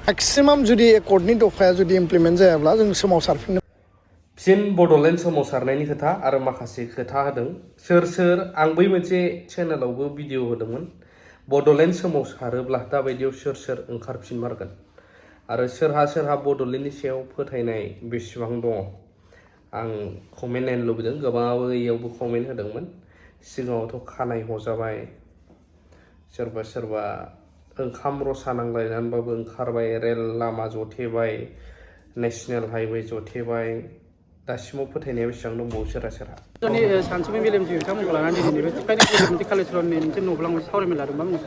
Maximum जुदि एकर्डनि दफाया जुदि implement जायाब्ला जों सोमावसारफिननो फिन बड'लेण्ड सोमावसारनायनि खोथा आरो माखासे खोथा होदों सोर आं बै मोनसे चेनेलावबो भिडिअ होदोंमोन बड'लेण्ड सोमावसारोब्ला दाबायदियाव सोर ओंखारफिनमारगोन आरो सोरहा बड'लेण्डनि सायाव फोथायनाय बेसेबां दङ आं कमेन्ट नायनो लुबैदों गोबाङाबो इयावबो कमेन्ट होदोंमोन सिगाङावथ' खानाय हजाबाय सोरबा ओंखाम रसा नांलायनानैबाबो ओंखारबाय रेल लामा जथेबाय नेशनेल हाइवे जथेबाय दासिमाव फोथायनाया बेसेबां दंबावो सोरहा जोंनि सानसुमै मेलेमजिबि बिथांमोनखौ लानानै दिनै बे मोनसे कालेक्टरनि मोनसे न'ब्लां मोनसे सावरायमेल लादों मा बुंनो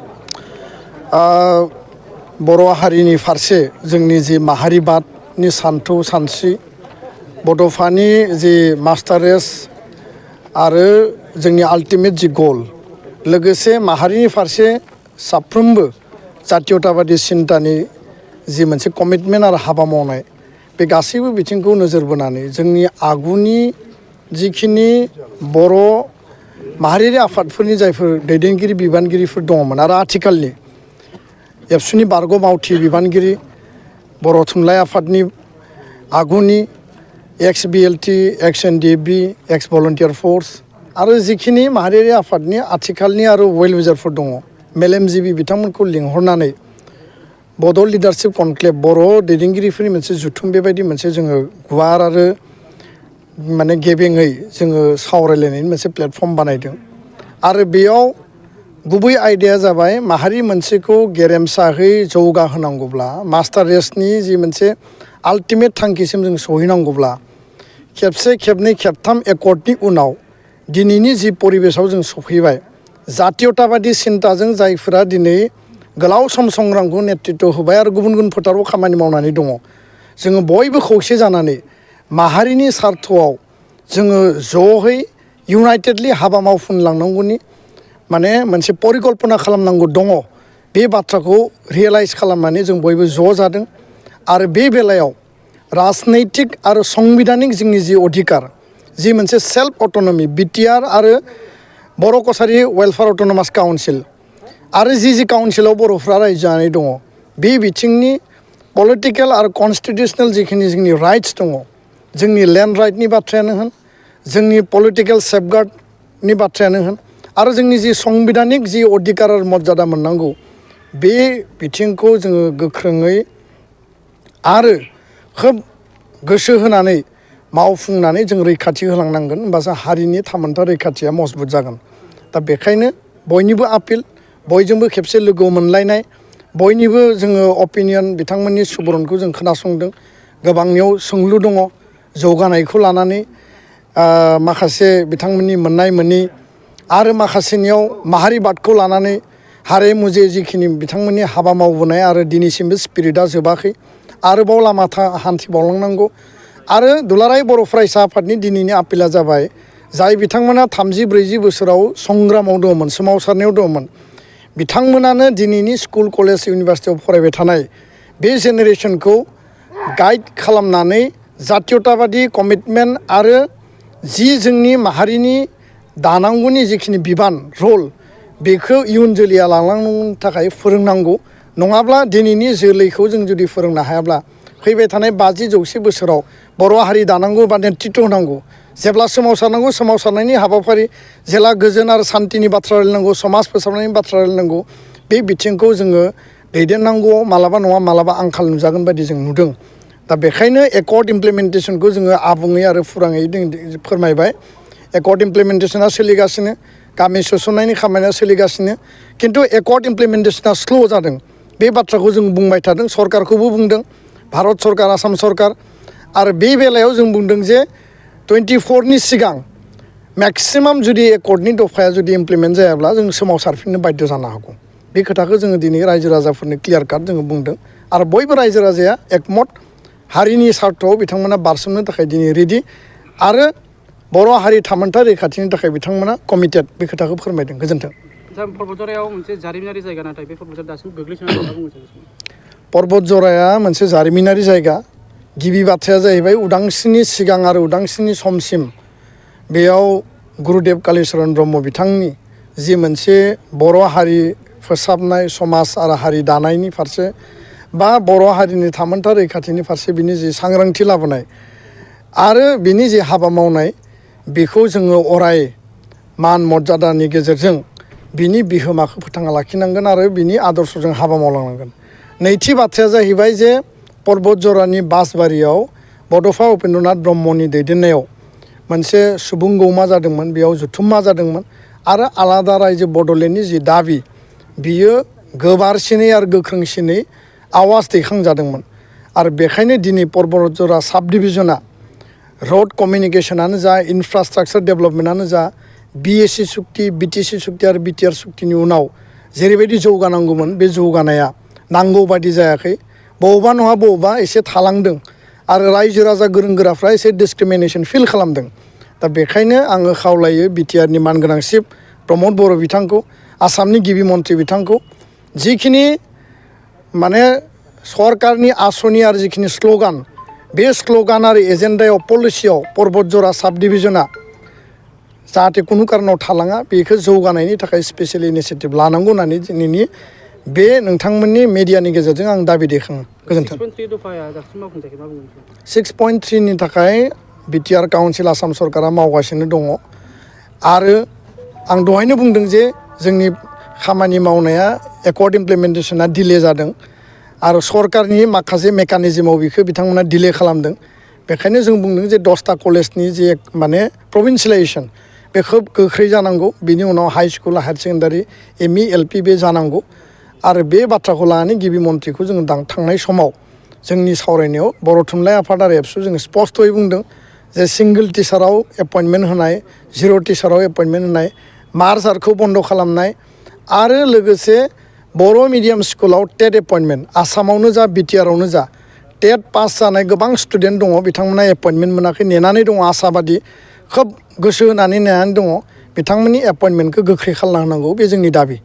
बर' हारिनि फारसे जोंनि जि माहारिबादनि सानथौ सानस्रि बड'फानि जि मास्टार रेस आरो जोंनि आल्टिमेट जि गल लोगोसे माहारिनि फारसे साफ्रोमबो जातीयताबादि सिन्तानि जि मोनसे कमिटमेन्ट आरो हाबा मावनाय बे गासैबो बिथिंखौ नोजोर बोनानै जोंनि आगुनि जिखिनि बर' माहारियारि आफादफोरनि जायफोर दैदेनगिरि बिबानगिरिफोर दङमोन आरो आथिखालनि एबसुनि बारग' मावथि बिबानगिरि बर' थुनलाइ आफादनि आगुनि एक्स BLT एक्स NDFB एक्स भलन्टियार फर्स आरो जिखिनि माहारियारि आफादनि आथिखालनि आरो वेल विजारफोर दङ मेलेमजिबि बिथांमोनखौ लिंहरनानै बड' लिडारशिप कनक्लेभ बर' दैदेनगिरिफोरनि मोनसे जुथुम बेबायदि मोनसे जोङो गुवार आरो माने गेबेङै जोङो सावरायलायनायनि मोनसे प्लेटफर्म बानायदों आरो बेयाव गुबै आयदाया जाबाय माहारि मोनसेखौ गेरेमसाहै जौगाहोनांगौब्ला मास्टार रेसनि जि मोनसे आल्टिमेट थांखिसिम जों सहैनांगौब्ला खेबसे खेबनै खेबथाम एकर्डनि उनाव दिनैनि जि परिबेसाव जों सफैबाय जातीयताबादि सिन्ताजों जायफोरा दिनै गोलाव सम संग्रामखौ नेतृत्व होबाय आरो गुबुन फोथाराव खामानि मावनानै दङ जोङो बयबो खौसे जानानै माहारिनि सार्थआव जोङो ज'है इउनाइटेडलि हाबा मावफुंलांनांगौनि माने मोनसे परिकल्पना खालामनांगौ दङ बे बाथ्राखौ रियेलाइज खालामनानै जों बयबो ज' जादों आरो बे बेलायाव राजनैतिक आरो संबिधानिक जोंनि जि अधिकार जि मोनसे सेल्फ अट'नमि BTR आरो बर' कसारि वेलफेयार अट'नमास काउन्सिल आरो जि काउन्सिलाव बर'फ्रा रायजो जानानै दङ बे बिथिंनि पलिटिकेल आरो कनस्टिटिउसनेल जिखिनि जोंनि राइट्स दङ जोंनि लेन्ड राइटनि बाथ्रायानो होन जोंनि पलिटिकेल सेफगार्डनि बाथ्रायानो होन आरो जोंनि जि संबिधानिक जि अधिकार आरो मर्यादा मोननांगौ बे बिथिंखौ जोङो गोख्रोङै आरो खोब गोसो होनानै मावफुंनानै जों रैखाथि होलांनांगोन होमबासो हारिनि थामोनथा रैखाथिया मजबुत जागोन दा बेखायनो बयनिबो आपिल बयजोंबो खेबसे लोगो मोनलायनाय बयनिबो जोङो अपिनियन बिथांमोननि सुबुरुनखौ जों खोनासंदों गोबांनियाव सोंलु दङ जौगानायखौ लानानै माखासे बिथांमोननि मोननाय मोनि आरो माखासेनियाव माहारिबादखौ लानानै हारे मुजे जिखिनि बिथांमोननि हाबा मावबोनाय आरो दिनैसिमबो स्पिरिटआ जोबाखै आरोबाव लामा हान्थिबावलांनांगौ आरो दुलाराय बर' फरायसा आफादनि दिनैनि आपिला जाबाय जाय बिथांमोना 30-40 बोसोराव संग्रामाव दङमोन सोमावसारनायाव दङमोन बिथांमोनानो दिनैनि स्कुल कलेज इउनिभारसिटियाव फरायबाय थानाय बे जेनेरेसनखौ गाइड खालामनानै जातीयताबादि कमिटमेन्ट आरो जि जोंनि माहारिनि दानांगौनि जिखिनि बिबान रल बेखौ इयुन जोलैया लांलांनो थाखाय फोरोंनांगौ नङाब्ला दिनैनि जोलैखौ जों जुदि फोरोंनो हायाब्ला फैबाय थानाय 50-100 बोसोराव बर' हारि दानांगौ बा नेतृत्व होनांगौ जेब्ला सोमावसारनांगौ सोमावसारनायनि हाबाफारि जेला गोजोन आरो सान्तिनि बाथ्रा रायलायनांगौ समाज फोसाबनायनि बाथ्रा रायलायनांगौ बे बिथिंखौ जोङो दैदेननांगौ मालाबा नङा मालाबा आंखाल नुजागोन बायदि जों नुदों दा बेखायनो एकर्ड इमप्लिमेन्टेसनखौ जोङो आबुङै आरो फुराङै फोरमायबाय एकर्ड इमप्लिमेन्टेसना सोलिगासिनो गामि सोसननायनि खामानिया सोलिगासिनो खिन्थु एकर्ड इमप्लिमेन्टेसना स्ल' जादों बे बाथ्राखौ जों बुंबाय थादों सरकारखौबो बुंदों भारत सरकार आसाम सरकार आरो बे बेलायाव जों बुंदों जे 24नि सिगां मेक्सिमाम जुदि एकर्डनि दफाया जुदि इमप्लिमेन्ट जायाब्ला जों सोमावसारफिननो बाध्य जानो हागौ बे खोथाखौ जोङो दिनै रायजो राजाफोरनो क्लियार काट जोङो बुंदों आरो बयबो रायजो राजाया एकमत हारिनि सार्थआव बिथांमोना बारसोमनो थाखाय दिनै रेडि आरो बर' हारि थामोनथा रैखाथिनि थाखाय बिथांमोना कमिटेड बे खोथाखौ फोरमायदों गोजोन्थों पर्बतजरायाव मोनसे जारिमिनारि जायगा नाथाय बे पर्बतजरा दासिम गोग्लैसोनानै दं बुंनो सानो पर्बतजराया मोनसे जारिमिनारि जायगा गिबि बाथ्राया जाहैबाय उदांस्रिनि सिगां आरो उदांस्रिनि समसिम बेयाव गुरुदेव कालिचरन ब्रह्म बिथांनि जि मोनसे बर' हारि फोसाबनाय समाज आरो हारि दानायनि फारसे बा बर' हारिनि थामोनथा रैखाथिनि फारसे बिनि जि सांग्रांथि लाबोनाय आरो बिनि जि हाबा मावनाय बेखौ जोङो अराय मान मर्यादानि गेजेरजों बिनि बिहोमाखौ फोथांना लाखिनांगोन आरो बिनि आदर्शजों हाबा मावलांनांगोन। नैथि बाथ्राया जाहैबाय जे पर्बत जरानि बासबारियाव बड'फा उपेन्द्रनाथ ब्रह्मनि दैदेननायाव मोनसे सुबुं गौमा जादोंमोन, बेयाव जुथुम्मा जादोंमोन आरो आलादा रायजो बड'लेण्डनि जि दाबि बियो गोबारसिनै आरो गोख्रोंसिनै आवाज दैखांजादोंमोन। आरो बेखायनो दिनै पर्बत जरा साब डिभिजना रड कमिउनिकेसनानो जा इनफ्रास्ट्राक्चार डेभेलपमेन्टआनो जा BSc सुक्ति BTC सुक्ति आरो BTR सुक्तिनि उनाव जेरैबायदि जौगानांगौमोन बे जौगानाया नांगौ बादि जायाखै, बबेबा नङा बबेबा एसे थालांदों आरो रायजो राजा गोरों गोराफ्रा एसे डिसक्रिमिनेसन फिल खालामदों। दा बेखायनो आङो खावलायो बिटिआरनि मानगोनां चिफ प्रमद बर' बिथांखौ, आसामनि गिबि मन्थ्रि बिथांखौ जिखिनि माने सरकारनि आसनि आरो जिखिनि स्ल'गान बे स्ल'गान आरो एजेन्डायाव पलिसियाव पर्बत जरा साब डिभिजना जाहाथे कुनु कारनाव थालाङा बेखौ जौगानायनि थाखाय स्पेसियेल इनिसियेटिभ लानांगौ होननानै दिनैनि बे नोंथांमोननि मेडियानि गेजेरजों आं दाबि दैखाङो। गोजोन्थों। 6.3 दफाया दासिम मावफुंजायाखै मा बुंगोन? 6.3नि थाखाय बिटिआर काउन्सिल आसाम सरकारा मावगासिनो दङ आरो आं दहायनो बुंदों जे जोंनि खामानि मावनाया एकर्ड इमप्लिमेन्टेसना डिले जादों आरो सरकारनि माखासे मेकानिजमाव बेखौ बिथांमोना डिले खालामदों। बेखायनो जों बुंदों जे 10टा कलेजनि जे माने प्रभिन्सियेलाइजेसन बे खोब गोख्रै जानांगौ, बिनि उनाव high school higher secondary ME LP बे जानांगौ आरो बे बाथ्राखौ लानानै गिबि मन्थ्रिखौ जोङो थांनाय समाव जोंनि सावरायनायाव बर' थुनलाइ आफाद आरो एबसु जोङो स्पष्टयै बुंदों जे सिंगोल टिचाराव एपइन्टमेन्ट होनाय, 0 टिचाराव एपइन्टमेन्ट होनाय, मार्जारखौ बन्द खालामनाय आरो लोगोसे बर' मिडियाम स्कुलाव टेट एपइन्टमेन्ट आसामावनो जा बिटिआरावनो जा टेट पास जानाय गोबां स्टुडेन्ट दङ, बिथांमोना एपइन्टमेन्ट मोनाखै, नेनानै दङ, आसाबादि खोब गोसो होनानै नेनानै दङ। बिथांमोननि एपइन्टमेन्टखौ गोख्रै खालामना होनांगौ, बे जोंनि दाबि।